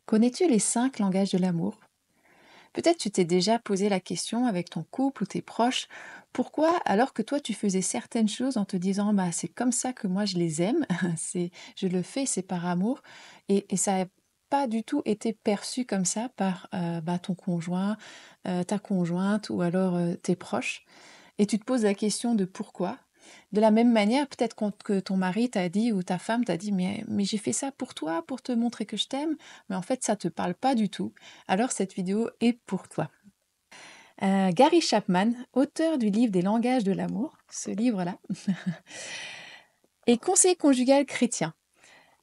Connais-tu les 5 langages de l'amour? Peut-être tu t'es déjà posé la question avec ton couple ou tes proches, pourquoi alors que toi tu faisais certaines choses en te disant bah c'est comme ça que moi je les aime, je le fais, c'est par amour, et ça n'a pas du tout été perçu comme ça par ton conjoint, ta conjointe ou alors tes proches. Et tu te poses la question de pourquoi. De la même manière, peut-être que ton mari t'a dit ou ta femme t'a dit: «Mais j'ai fait ça pour toi, pour te montrer que je t'aime», mais en fait ça te parle pas du tout. Alors cette vidéo est pour toi. Gary Chapman, auteur du livre des langages de l'amour, ce livre-là, est conseiller conjugal chrétien.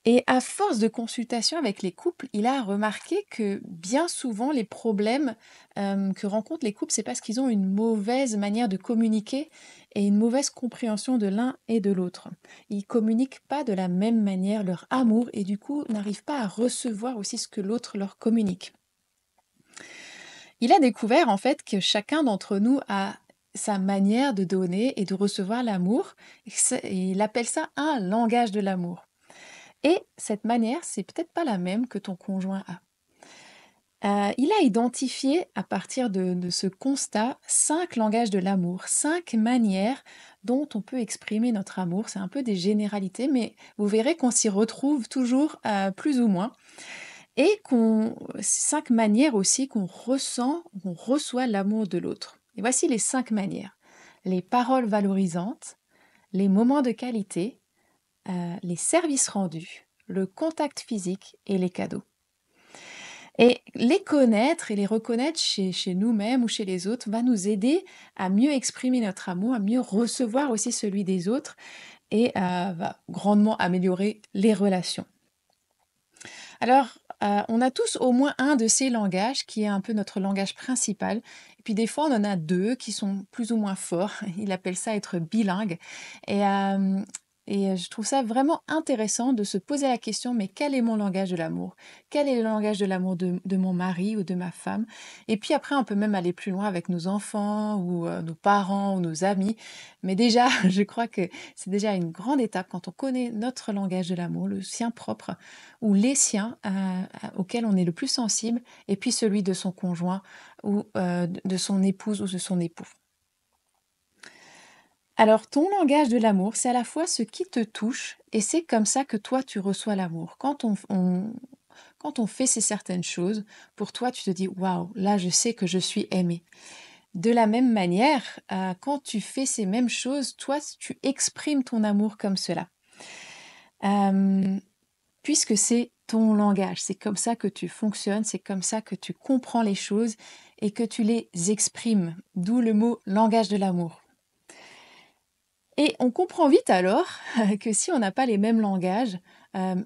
Et à force de consultation avec les couples, il a remarqué que bien souvent les problèmes, que rencontrent les couples, c'est parce qu'ils ont une mauvaise manière de communiquer et une mauvaise compréhension de l'un et de l'autre. Ils communiquent pas de la même manière leur amour et du coup n'arrivent pas à recevoir aussi ce que l'autre leur communique. Il a découvert en fait que chacun d'entre nous a sa manière de donner et de recevoir l'amour, et il appelle ça un langage de l'amour. Et cette manière, c'est peut-être pas la même que ton conjoint a. Il a identifié à partir de ce constat 5 langages de l'amour, 5 manières dont on peut exprimer notre amour. C'est un peu des généralités, mais vous verrez qu'on s'y retrouve toujours, plus ou moins, et 5 manières aussi qu'on ressent, qu'on reçoit l'amour de l'autre. Et voici les 5 manières: les paroles valorisantes, les moments de qualité, les services rendus, le contact physique et les cadeaux. Et les connaître et les reconnaître chez nous-mêmes ou chez les autres va nous aider à mieux exprimer notre amour, à mieux recevoir aussi celui des autres, et va grandement améliorer les relations. Alors, on a tous au moins un de ces langages qui est un peu notre langage principal, et puis des fois on en a 2 qui sont plus ou moins forts. Il appelle ça être bilingue, et je trouve ça vraiment intéressant de se poser la question: «Mais quel est mon langage de l'amour? Quel est le langage de l'amour de mon mari ou de ma femme?» Et puis après on peut même aller plus loin avec nos enfants ou nos parents ou nos amis. Mais déjà, je crois que c'est déjà une grande étape quand on connaît notre langage de l'amour, le sien propre ou les siens, auxquels on est le plus sensible, et puis celui de son conjoint ou de son épouse ou de son époux. Alors, ton langage de l'amour, c'est à la fois ce qui te touche et c'est comme ça que toi, tu reçois l'amour. Quand on fait ces certaines choses, pour toi, tu te dis: «Waouh, là, je sais que je suis aimé». De la même manière, quand tu fais ces mêmes choses, toi, tu exprimes ton amour comme cela. Hem Puisque c'est ton langage, c'est comme ça que tu fonctionnes, c'est comme ça que tu comprends les choses et que tu les exprimes, d'où le mot langage de l'amour. Et on comprend vite alors que si on n'a pas les mêmes langages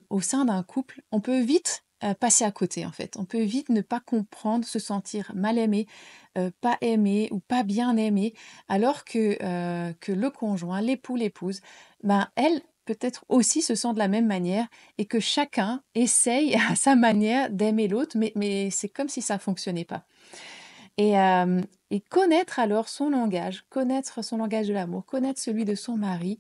au sein d'un couple, on peut vite passer à côté en fait. On peut vite ne pas comprendre, se sentir mal aimé, pas aimé ou pas bien aimé, alors que le conjoint, l'époux, l'épouse, ben, elle peut-être aussi se sent de la même manière, et que chacun essaye à sa manière d'aimer l'autre, mais c'est comme si ça fonctionnait pas. Et connaître alors connaître son langage de l'amour, connaître celui de son mari,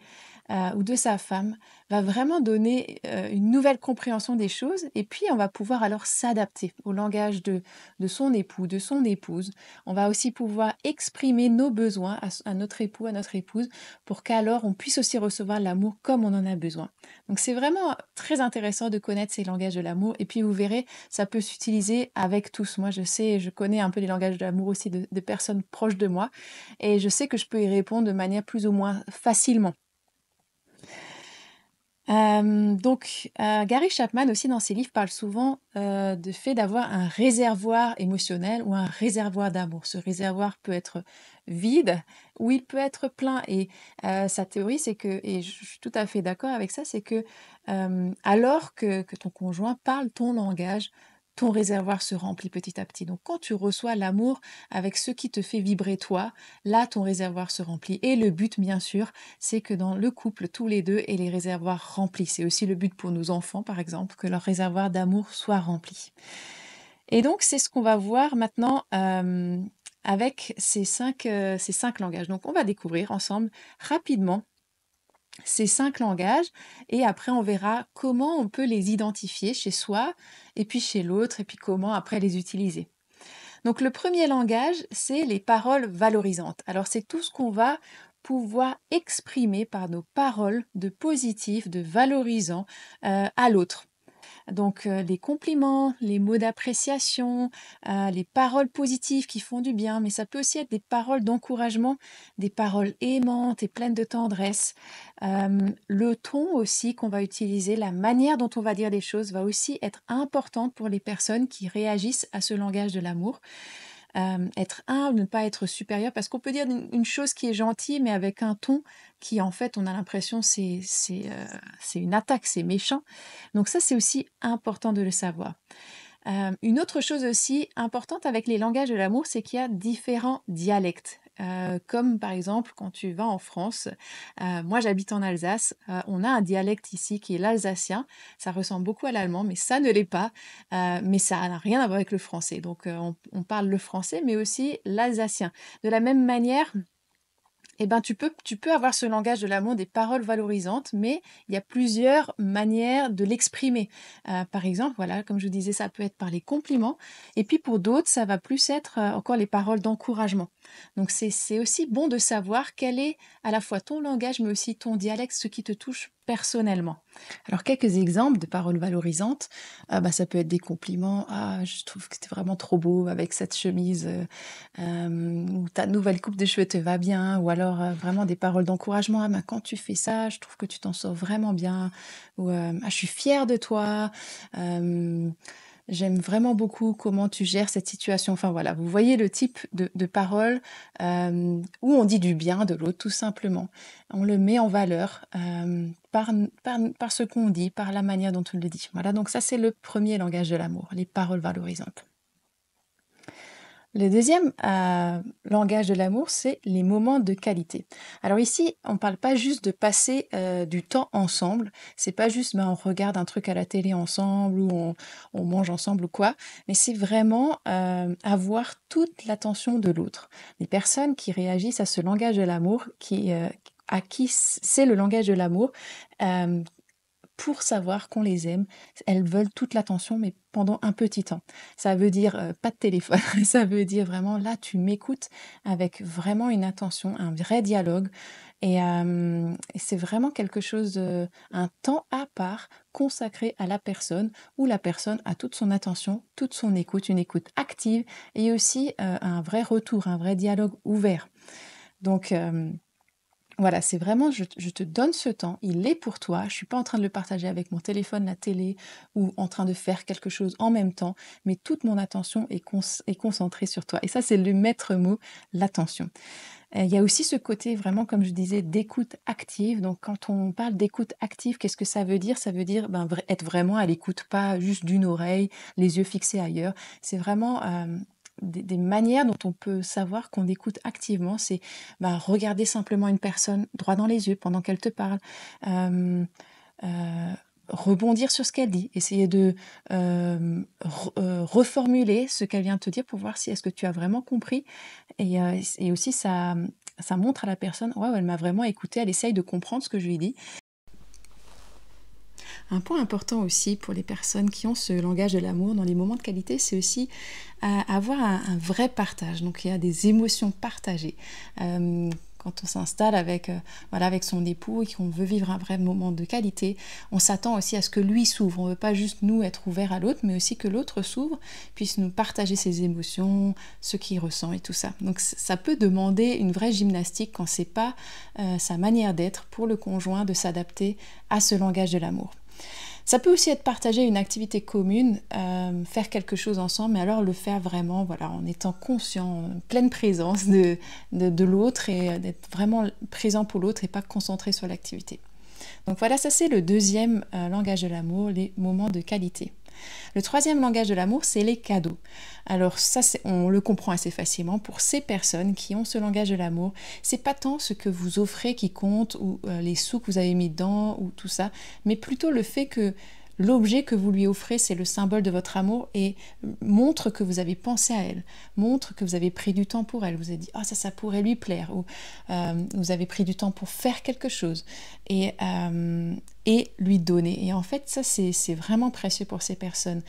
ou de sa femme, va vraiment donner, une nouvelle compréhension des choses, et puis on va pouvoir alors s'adapter au langage de son époux, de son épouse. On va aussi pouvoir exprimer nos besoins à notre époux, à notre épouse, pour qu'alors on puisse aussi recevoir l'amour comme on en a besoin. Donc c'est vraiment très intéressant de connaître ces langages de l'amour, et puis vous verrez, ça peut s'utiliser avec tous. Moi, je sais, je connais un peu les langages de l'amour aussi de personnes proches de moi, et je sais que je peux y répondre de manière plus ou moins facilement. Gary Chapman aussi dans ses livres parle souvent, du fait d'avoir un réservoir émotionnel ou un réservoir d'amour. Ce réservoir peut être vide ou il peut être plein, et sa théorie c'est que, et je suis tout à fait d'accord avec ça, c'est que, alors que ton conjoint parle ton langage, ton réservoir se remplit petit à petit. Donc quand tu reçois l'amour avec ce qui te fait vibrer toi, là ton réservoir se remplit, et le but bien sûr, c'est que dans le couple, tous les 2 aient les réservoirs remplis. C'est aussi le but pour nos enfants, par exemple, que leur réservoir d'amour soit rempli. Et donc, c'est ce qu'on va voir maintenant, avec ces 5 langages. Donc, on va découvrir ensemble rapidement ces 5 langages et après on verra comment on peut les identifier chez soi et puis chez l'autre et puis comment après les utiliser. Donc le premier langage, c'est les paroles valorisantes. Alors c'est tout ce qu'on va pouvoir exprimer par nos paroles de positif, de valorisant à l'autre. Donc, les compliments, les mots d'appréciation, les paroles positives qui font du bien, mais ça peut aussi être des paroles d'encouragement, des paroles aimantes et pleines de tendresse. Le ton aussi qu'on va utiliser, la manière dont on va dire les choses va aussi être importante pour les personnes qui réagissent à ce langage de l'amour. Être humble, ne pas être supérieur, parce qu'on peut dire une chose qui est gentille, mais avec un ton qui, en fait, on a l'impression c'est une attaque, c'est méchant. Donc ça, c'est aussi important de le savoir. Une autre chose aussi importante avec les langages de l'amour, c'est qu'il y a différents dialectes. Comme par exemple quand tu vas en France, moi j'habite en Alsace, on a un dialecte ici qui est l'alsacien. Ça ressemble beaucoup à l'allemand, mais ça ne l'est pas, mais ça n'a rien à voir avec le français. Donc on parle le français, mais aussi l'alsacien. De la même manière, eh ben, tu peux avoir ce langage de l'amour, des paroles valorisantes, mais il y a plusieurs manières de l'exprimer. Par exemple, voilà, comme je vous disais, ça peut être par les compliments, et puis pour d'autres, ça va plus être encore les paroles d'encouragement. Donc c'est aussi bon de savoir quel est à la fois ton langage, mais aussi ton dialecte, ce qui te touche personnellement. Alors quelques exemples de paroles valorisantes, ça peut être des compliments: «Ah, je trouve que tu es vraiment trop beau avec cette chemise», ou «Ta nouvelle coupe de cheveux te va bien», ou alors, vraiment des paroles d'encouragement: «Ah ben, quand tu fais ça, je trouve que tu t'en sors vraiment bien», ou, «Ah, je suis fière de toi», hem, «J'aime vraiment beaucoup comment tu gères cette situation». Enfin voilà, vous voyez le type de paroles, où on dit du bien de l'autre tout simplement. On le met en valeur, par ce qu'on dit, par la manière dont on le dit. Voilà, donc ça c'est le premier langage de l'amour, les paroles valorisantes. Le deuxième langage de l'amour, c'est les moments de qualité. Alors ici, on ne parle pas juste de passer du temps ensemble. C'est pas juste on regarde un truc à la télé ensemble ou on mange ensemble ou quoi, mais c'est vraiment avoir toute l'attention de l'autre. Les personnes qui réagissent à ce langage de l'amour, à qui c'est le langage de l'amour, euh, pour savoir qu'on les aime, elles veulent toute l'attention, mais pendant un petit temps. Ça veut dire, pas de téléphone, ça veut dire vraiment là, tu m'écoutes avec vraiment une attention, un vrai dialogue et c'est vraiment quelque chose un temps à part consacré à la personne, où la personne a toute son attention, toute son écoute, une écoute active et aussi, un vrai retour, un vrai dialogue ouvert. Donc voilà, c'est vraiment je te donne ce temps, il est pour toi, je suis pas en train de le partager avec mon téléphone, la télé ou en train de faire quelque chose en même temps, mais toute mon attention est concentrée sur toi et ça, c'est le maître mot, l'attention. Il y a aussi ce côté vraiment, comme je disais, d'écoute active. Donc quand on parle d'écoute active, qu'est-ce que ça veut dire? Ça veut dire, être vraiment à l'écoute, pas juste d'une oreille, les yeux fixés ailleurs. C'est vraiment, des manières dont on peut savoir qu'on écoute activement. C'est, regarder simplement une personne droit dans les yeux pendant qu'elle te parle, hem, heu, rebondir sur ce qu'elle dit, essayer de, reformuler ce qu'elle vient de te dire pour voir si est-ce que tu as vraiment compris et aussi ça montre à la personne: «Waouh, elle m'a vraiment écoutée, elle essaye de comprendre ce que je lui dis». Un point important aussi pour les personnes qui ont ce langage de l'amour dans les moments de qualité, c'est aussi, avoir un vrai partage. Donc il y a des émotions partagées. Quand on s'installe avec, voilà, avec son époux et qu'on veut vivre un vrai moment de qualité, on s'attend aussi à ce que lui s'ouvre. On ne veut pas juste nous être ouverts à l'autre, mais aussi que l'autre s'ouvre, puisse nous partager ses émotions, ce qu'il ressent et tout ça. Donc ça peut demander une vraie gymnastique quand c'est pas, sa manière d'être pour le conjoint de s'adapter à ce langage de l'amour. Ça peut aussi être partager une activité commune, faire quelque chose ensemble, mais alors le faire vraiment, voilà, en étant conscient, en pleine présence de l'autre et d'être vraiment présent pour l'autre et pas concentré sur l'activité. Donc voilà, ça c'est le deuxième langage de l'amour, les moments de qualité. Le troisième langage de l'amour, c'est les cadeaux. Alors ça, on le comprend assez facilement pour ces personnes qui ont ce langage de l'amour. C'est pas tant ce que vous offrez qui compte ou les sous que vous avez mis dedans ou tout ça, mais plutôt le fait que l'objet que vous lui offrez, c'est le symbole de votre amour et montre que vous avez pensé à elle, montre que vous avez pris du temps pour elle, vous avez dit ah ça pourrait lui plaire, ou vous avez pris du temps pour faire quelque chose et lui donner. Et en fait, ça c'est vraiment précieux pour ces personnes.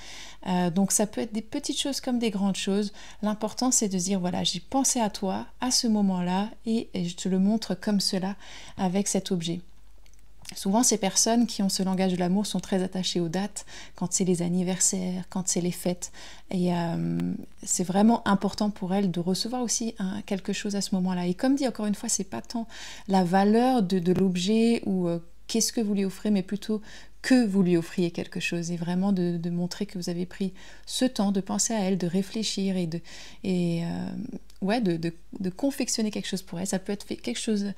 Donc ça peut être des petites choses comme des grandes choses. L'important c'est de dire voilà, j'ai pensé à toi à ce moment-là et je te le montre comme cela avec cet objet. Souvent, ces personnes qui ont ce langage de l'amour sont très attachées aux dates, quand c'est les anniversaires, quand c'est les fêtes. Et c'est vraiment important pour elles de recevoir aussi quelque chose à ce moment-là. Et comme dit, encore une fois, c'est pas tant la valeur de l'objet ou qu'est-ce que vous lui offrez, mais plutôt que vous lui offriez quelque chose. Et vraiment de montrer que vous avez pris ce temps de penser à elle, de réfléchir de confectionner quelque chose pour elle. Ça peut être quelque chose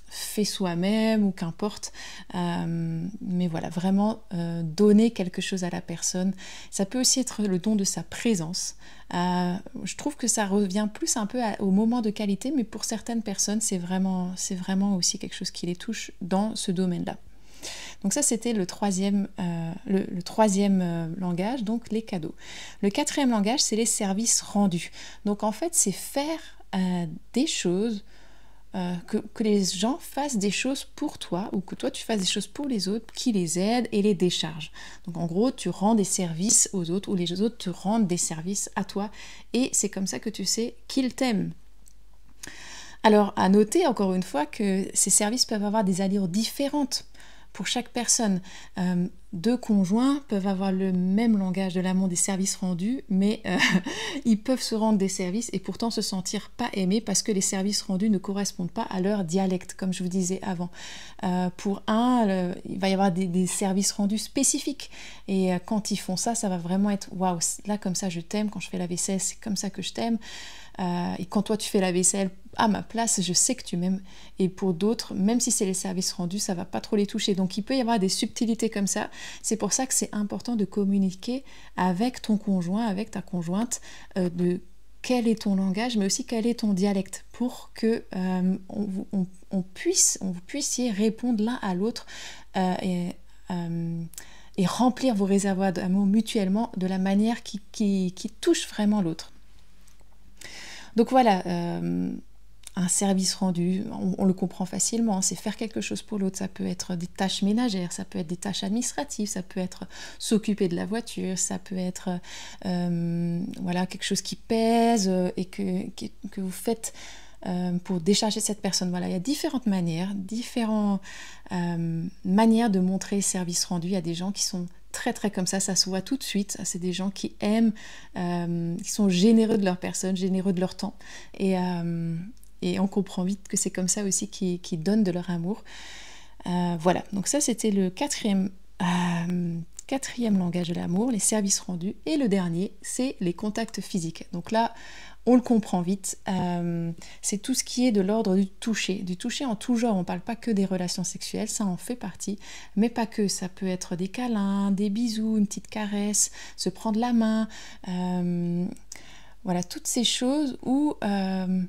fait soi-même ou qu'importe. Mais voilà, vraiment donner quelque chose à la personne. Ça peut aussi être le don de sa présence. Je trouve que ça revient plus un peu au moment de qualité, mais pour certaines personnes, c'est vraiment aussi quelque chose qui les touche dans ce domaine-là. Donc ça, c'était le troisième langage, donc les cadeaux. Le quatrième langage, c'est les services rendus. Donc en fait, c'est faire des choses, que les gens fassent des choses pour toi, ou que toi tu fasses des choses pour les autres, qui les aident et les déchargent. Donc en gros, tu rends des services aux autres, ou les autres te rendent des services à toi, et c'est comme ça que tu sais qu'ils t'aiment. Alors à noter encore une fois que ces services peuvent avoir des allures différentes pour chaque personne. Deux conjoints peuvent avoir le même langage de l'amour des services rendus, mais ils peuvent se rendre des services et pourtant se sentir pas aimés parce que les services rendus ne correspondent pas à leur dialecte, comme je vous disais avant. Pour un, il va y avoir des services rendus spécifiques et quand ils font ça, ça va vraiment être waouh, là comme ça je t'aime, quand je fais la vaisselle, c'est comme ça que je t'aime. Et quand toi tu fais la vaisselle à ma place, je sais que tu m'aimes. Et pour d'autres, même si c'est les services rendus, ça va pas trop les toucher. Donc il peut y avoir des subtilités comme ça. C'est pour ça que c'est important de communiquer avec ton conjoint, avec ta conjointe, de quel est ton langage, mais aussi quel est ton dialecte, pour que vous puissiez répondre l'un à l'autre et remplir vos réservoirs d'amour mutuellement de la manière qui touche vraiment l'autre. Donc voilà, un service rendu, on le comprend facilement, c'est faire quelque chose pour l'autre. Ça peut être des tâches ménagères, ça peut être des tâches administratives, ça peut être s'occuper de la voiture, ça peut être quelque chose qui pèse et que vous faites pour décharger cette personne. Voilà, il y a différentes manières de montrer service rendu. Il y a des gens qui sont très comme ça se voit tout de suite. C'est des gens qui aiment, qui sont généreux de leur personne, généreux de leur temps. Et on comprend vite que c'est comme ça aussi qu'ils donnent de leur amour. Voilà, donc ça c'était le quatrième langage de l'amour, les services rendus. Et le dernier, c'est les contacts physiques. Donc là, on le comprend vite, c'est tout ce qui est de l'ordre du toucher en tout genre. On ne parle pas que des relations sexuelles, ça en fait partie, mais pas que. Ça peut être des câlins, des bisous, une petite caresse, se prendre la main, voilà, toutes ces choses où je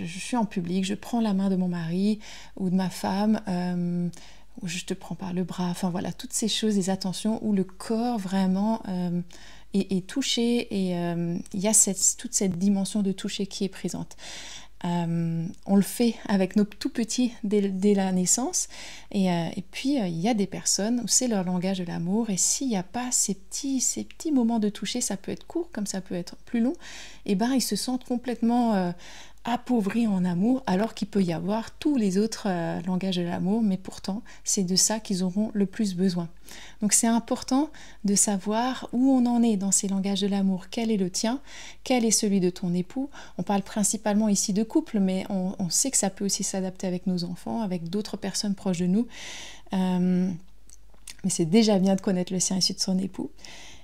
suis en public, je prends la main de mon mari ou de ma femme, ou je te prends par le bras, enfin voilà, toutes ces choses, des attentions où le corps vraiment est touché et il y a toute cette dimension de toucher qui est présente. On le fait avec nos tout petits dès la naissance et puis il y a des personnes où c'est leur langage de l'amour, et s'il n'y a pas ces petits moments de toucher, ça peut être court comme ça peut être plus long, et ben ils se sentent complètement appauvris en amour, alors qu'il peut y avoir tous les autres langages de l'amour, mais pourtant c'est de ça qu'ils auront le plus besoin. Donc c'est important de savoir où on en est dans ces langages de l'amour. Quel est le tien? Quel est celui de ton époux? On parle principalement ici de couple, mais on sait que ça peut aussi s'adapter avec nos enfants, avec d'autres personnes proches de nous. Mais c'est déjà bien de connaître le sien issu de son époux.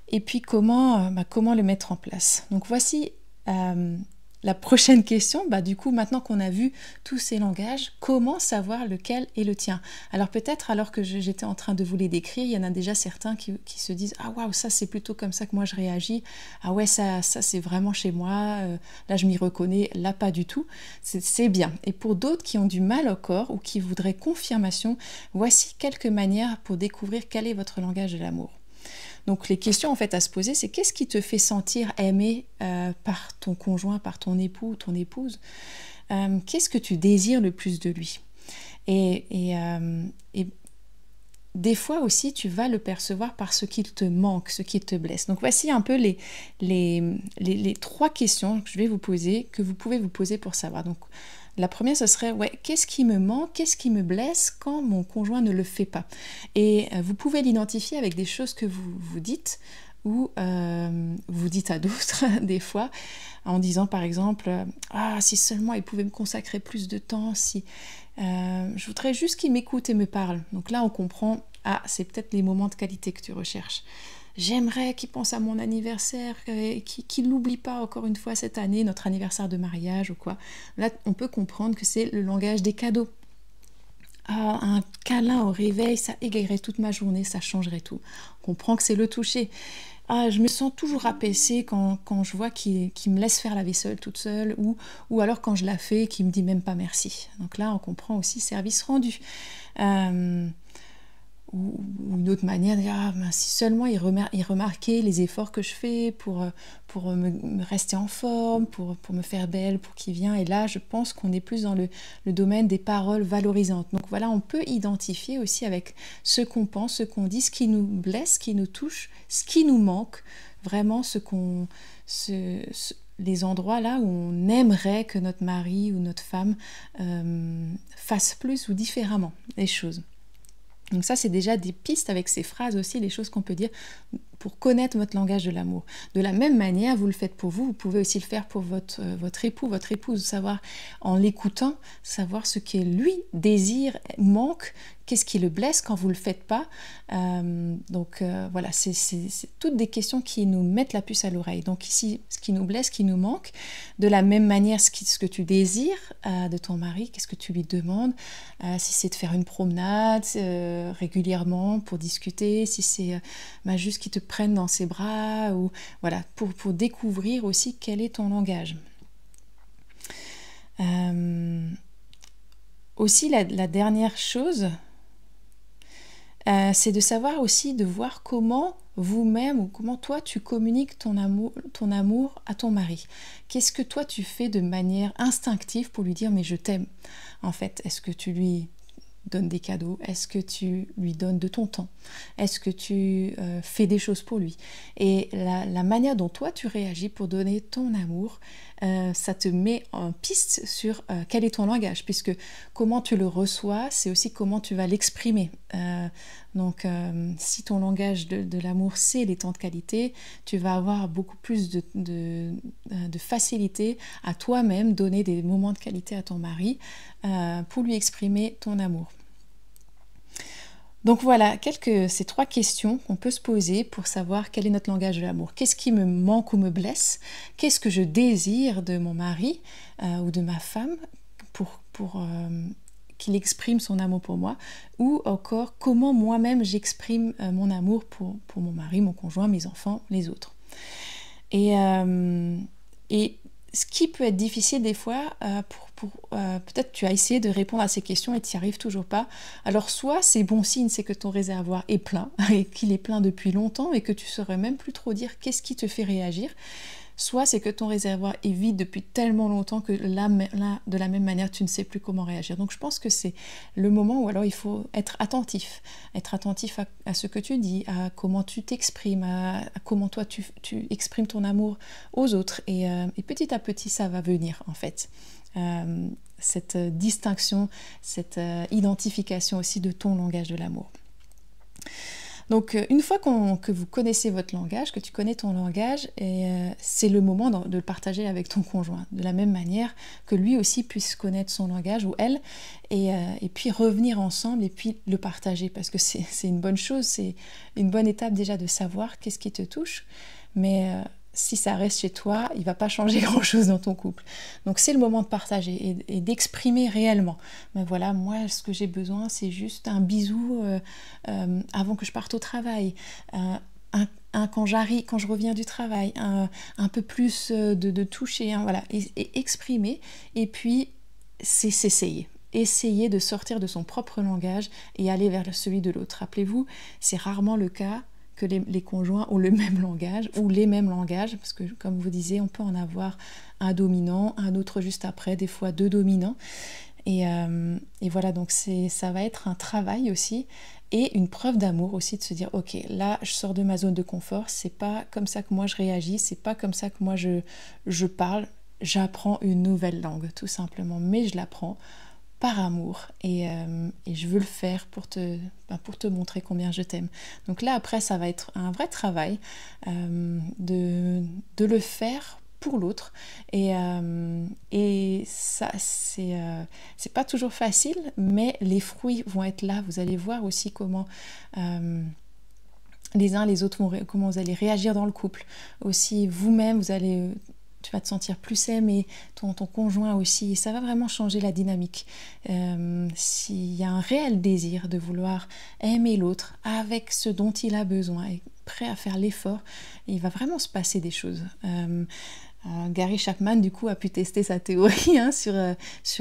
Et puis comment le mettre en place? Donc voici la prochaine question, du coup, maintenant qu'on a vu tous ces langages, comment savoir lequel est le tien? Alors peut-être, alors que j'étais en train de vous les décrire, il y en a déjà certains qui se disent: «Ah waouh, ça c'est plutôt comme ça que moi je réagis. Ah ouais, ça c'est vraiment chez moi, là je m'y reconnais, là pas du tout». C'est bien. Et pour d'autres qui ont du mal au corps ou qui voudraient confirmation, voici quelques manières pour découvrir quel est votre langage de l'amour. Donc les questions en fait à se poser, c'est qu'est-ce qui te fait sentir aimé par ton conjoint, par ton époux ou ton épouse? Qu'est-ce que tu désires le plus de lui? Et des fois aussi, tu vas le percevoir par ce qui te manque, ce qui te blesse. Donc voici un peu les trois questions que je vais vous poser, que vous pouvez vous poser pour savoir. Donc la première, ce serait, ouais, qu'est-ce qui me manque, qu'est-ce qui me blesse quand mon conjoint ne le fait pas? Et vous pouvez l'identifier avec des choses que vous vous dites ou vous dites à d'autres des fois, en disant par exemple, ah, si seulement il pouvait me consacrer plus de temps, si je voudrais juste qu'il m'écoute et me parle. Donc là, on comprend, ah, c'est peut-être les moments de qualité que tu recherches. J'aimerais qu'il pense à mon anniversaire, qu'il n'oublie pas encore une fois cette année, notre anniversaire de mariage ou quoi. Là, on peut comprendre que c'est le langage des cadeaux. Ah, un câlin au réveil, ça égayerait toute ma journée, ça changerait tout. On comprend que c'est le toucher. Ah, je me sens toujours apaisée quand je vois qu'il me laisse faire la vaisselle toute seule ou alors quand je la fais, qu'il me dit même pas merci. Donc là, on comprend aussi service rendu. Ou une autre manière de dire, ah, ben, si seulement il remarquait les efforts que je fais pour me rester en forme, pour me faire belle, pour qu'il vienne. Et là, je pense qu'on est plus dans le domaine des paroles valorisantes. Donc voilà, on peut identifier aussi avec ce qu'on pense, ce qu'on dit, ce qui nous blesse, ce qui nous touche, ce qui nous manque, vraiment les endroits là où on aimerait que notre mari ou notre femme fasse plus ou différemment les choses. Donc ça, c'est déjà des pistes avec ces phrases aussi, les choses qu'on peut dire pour connaître votre langage de l'amour. De la même manière, vous le faites pour vous, vous pouvez aussi le faire pour votre époux, votre épouse, savoir, en l'écoutant, savoir ce que lui désire, manque, qu'est-ce qui le blesse quand vous ne le faites pas. Voilà, c'est toutes des questions qui nous mettent la puce à l'oreille. Donc ici, ce qui nous blesse, ce qui nous manque, de la même manière, ce que tu désires de ton mari, qu'est-ce que tu lui demandes, si c'est de faire une promenade régulièrement pour discuter, si c'est juste qu'il te prenne dans ses bras, ou voilà, pour découvrir aussi quel est ton langage. Aussi, la dernière chose, c'est de savoir aussi, de voir comment vous-même ou comment toi tu communiques ton amour à ton mari. Qu'est-ce que toi tu fais de manière instinctive pour lui dire mais je t'aime en fait? Est-ce que tu lui donnes des cadeaux? Est-ce que tu lui donnes de ton temps? Est-ce que tu fais des choses pour lui? Et la manière dont toi tu réagis pour donner ton amour, ça te met en piste sur quel est ton langage, puisque comment tu le reçois, c'est aussi comment tu vas l'exprimer. Donc si ton langage de l'amour c'est les temps de qualité, tu vas avoir beaucoup plus de facilité à toi-même donner des moments de qualité à ton mari pour lui exprimer ton amour. Donc voilà, ces trois questions qu'on peut se poser pour savoir quel est notre langage de l'amour. Qu'est-ce qui me manque ou me blesse? Qu'est-ce que je désire de mon mari ou de ma femme pour qu'il exprime son amour pour moi? Ou encore, comment moi-même j'exprime mon amour pour mon mari, mon conjoint, mes enfants, les autres. Et ce qui peut être difficile des fois, peut-être tu as essayé de répondre à ces questions et tu n'y arrives toujours pas. Alors soit c'est bon signe, c'est que ton réservoir est plein, et qu'il est plein depuis longtemps et que tu ne saurais même plus trop dire qu'est-ce qui te fait réagir. Soit c'est que ton réservoir est vide depuis tellement longtemps que là, de la même manière, tu ne sais plus comment réagir. Donc je pense que c'est le moment où alors il faut être attentif à ce que tu dis, à comment tu t'exprimes, à comment toi tu exprimes ton amour aux autres. Et petit à petit, ça va venir en fait. Cette distinction, cette identification aussi de ton langage de l'amour. Donc une fois que vous connaissez votre langage, que tu connais ton langage, c'est le moment de le partager avec ton conjoint, de la même manière que lui aussi puisse connaître son langage ou elle, et puis revenir ensemble et puis le partager, parce que c'est une bonne chose, c'est une bonne étape déjà de savoir qu'est-ce qui te touche, mais si ça reste chez toi, il va pas changer grand-chose dans ton couple. Donc c'est le moment de partager et d'exprimer réellement. Ben voilà, moi, ce que j'ai besoin, c'est juste un bisou avant que je parte au travail. Quand j'arrive, quand je reviens du travail, un peu plus de toucher, hein, voilà, et exprimer. Et puis, c'est s'essayer. Essayer de sortir de son propre langage et aller vers celui de l'autre. Rappelez-vous, c'est rarement le cas que les conjoints ont le même langage ou les mêmes langages, parce que comme vous disiez, on peut en avoir un dominant, un autre juste après, des fois deux dominants. Et voilà, donc ça va être un travail aussi et une preuve d'amour aussi de se dire ok, là je sors de ma zone de confort, c'est pas comme ça que moi je réagis, c'est pas comme ça que moi je parle, j'apprends une nouvelle langue tout simplement, mais je l'apprends par amour et je veux le faire pour te montrer combien je t'aime. Donc là après ça va être un vrai travail de le faire pour l'autre et ça c'est pas toujours facile, mais les fruits vont être là. Vous allez voir aussi comment les uns les autres comment vous allez réagir dans le couple. Aussi vous-même vous allez tu vas te sentir plus aimé, ton conjoint aussi, et ça va vraiment changer la dynamique. S'il y a un réel désir de vouloir aimer l'autre avec ce dont il a besoin et prêt à faire l'effort, il va vraiment se passer des choses. Gary Chapman du coup a pu tester sa théorie hein, sur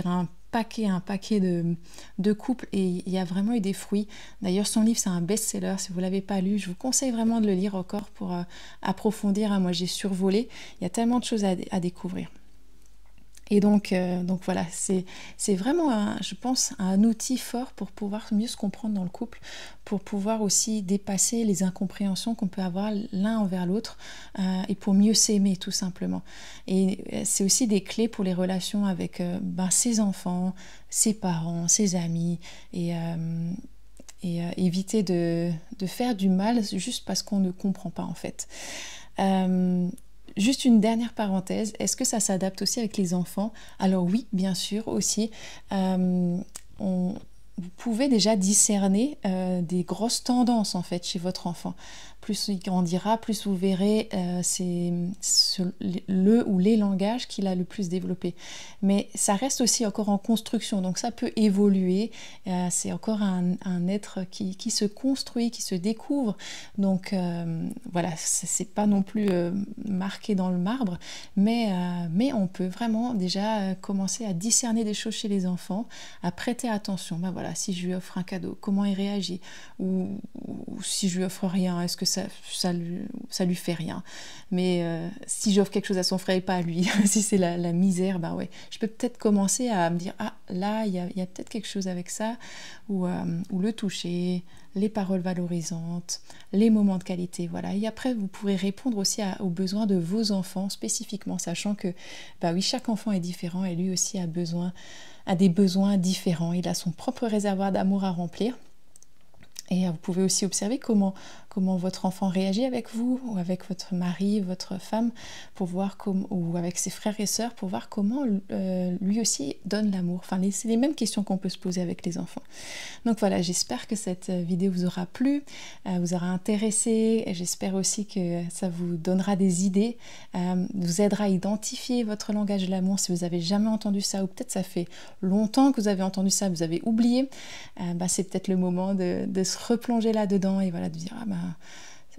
un paquet de couples et il y a vraiment eu des fruits. D'ailleurs son livre c'est un best-seller, si vous ne l'avez pas lu, je vous conseille vraiment de le lire encore pour approfondir. Hein. Moi j'ai survolé, il y a tellement de choses à découvrir. Et donc voilà, c'est vraiment, je pense, un outil fort pour pouvoir mieux se comprendre dans le couple, pour pouvoir aussi dépasser les incompréhensions qu'on peut avoir l'un envers l'autre et pour mieux s'aimer tout simplement. Et c'est aussi des clés pour les relations avec ses enfants, ses parents, ses amis et éviter de faire du mal juste parce qu'on ne comprend pas en fait. Juste une dernière parenthèse, est-ce que ça s'adapte aussi avec les enfants? Alors oui, bien sûr aussi. Vous pouvez déjà discerner des grosses tendances en fait chez votre enfant. Plus il grandira, plus vous verrez le ou les langages qu'il a le plus développé. Mais ça reste aussi encore en construction, donc ça peut évoluer. C'est encore un être qui se construit, qui se découvre. Donc voilà, c'est pas non plus marqué dans le marbre, mais on peut vraiment déjà commencer à discerner des choses chez les enfants, à prêter attention. Ben voilà, si je lui offre un cadeau, comment il réagit, ou si je lui offre rien, est-ce que ça lui fait rien. Mais si j'offre quelque chose à son frère et pas à lui, si c'est la misère, ben ouais, je peux peut-être commencer à me dire ah là il y a peut-être quelque chose avec ça, ou le toucher, les paroles valorisantes, les moments de qualité, voilà. Et après vous pourrez répondre aussi aux besoins de vos enfants spécifiquement, sachant que bah oui, chaque enfant est différent et lui aussi a des besoins différents, il a son propre réservoir d'amour à remplir. Et vous pouvez aussi observer comment votre enfant réagit avec vous, ou avec votre mari, votre femme, pour voir ou avec ses frères et sœurs, pour voir comment lui aussi donne l'amour. Enfin, c'est les mêmes questions qu'on peut se poser avec les enfants. Donc voilà, j'espère que cette vidéo vous aura plu, vous aura intéressé. J'espère aussi que ça vous donnera des idées, vous aidera à identifier votre langage de l'amour si vous avez jamais entendu ça, ou peut-être ça fait longtemps que vous avez entendu ça, vous avez oublié. C'est peut-être le moment de se replonger là-dedans et voilà, de dire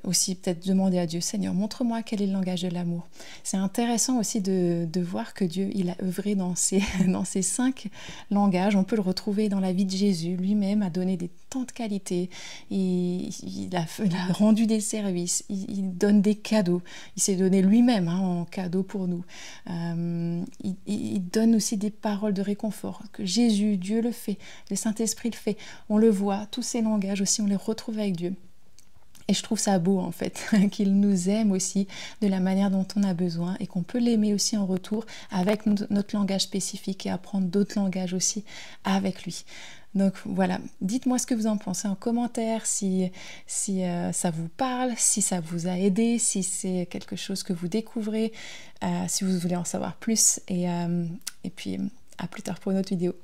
aussi peut-être demander à Dieu, Seigneur, montre-moi quel est le langage de l'amour. C'est intéressant aussi de voir que Dieu, il a œuvré dans ces 5 langages. On peut le retrouver dans la vie de Jésus. Lui-même a donné des tant de qualités. Il a rendu des services. Il donne des cadeaux. Il s'est donné lui-même en cadeau pour nous. Il donne aussi des paroles de réconfort. Que Jésus, Dieu le fait. Le Saint-Esprit le fait. On le voit. Tous ces langages aussi, on les retrouve avec Dieu. Et je trouve ça beau en fait, qu'il nous aime aussi de la manière dont on a besoin et qu'on peut l'aimer aussi en retour avec notre langage spécifique et apprendre d'autres langages aussi avec lui. Donc voilà, dites-moi ce que vous en pensez en commentaire, si ça vous parle, si ça vous a aidé, si c'est quelque chose que vous découvrez, si vous voulez en savoir plus. Et puis à plus tard pour une autre vidéo.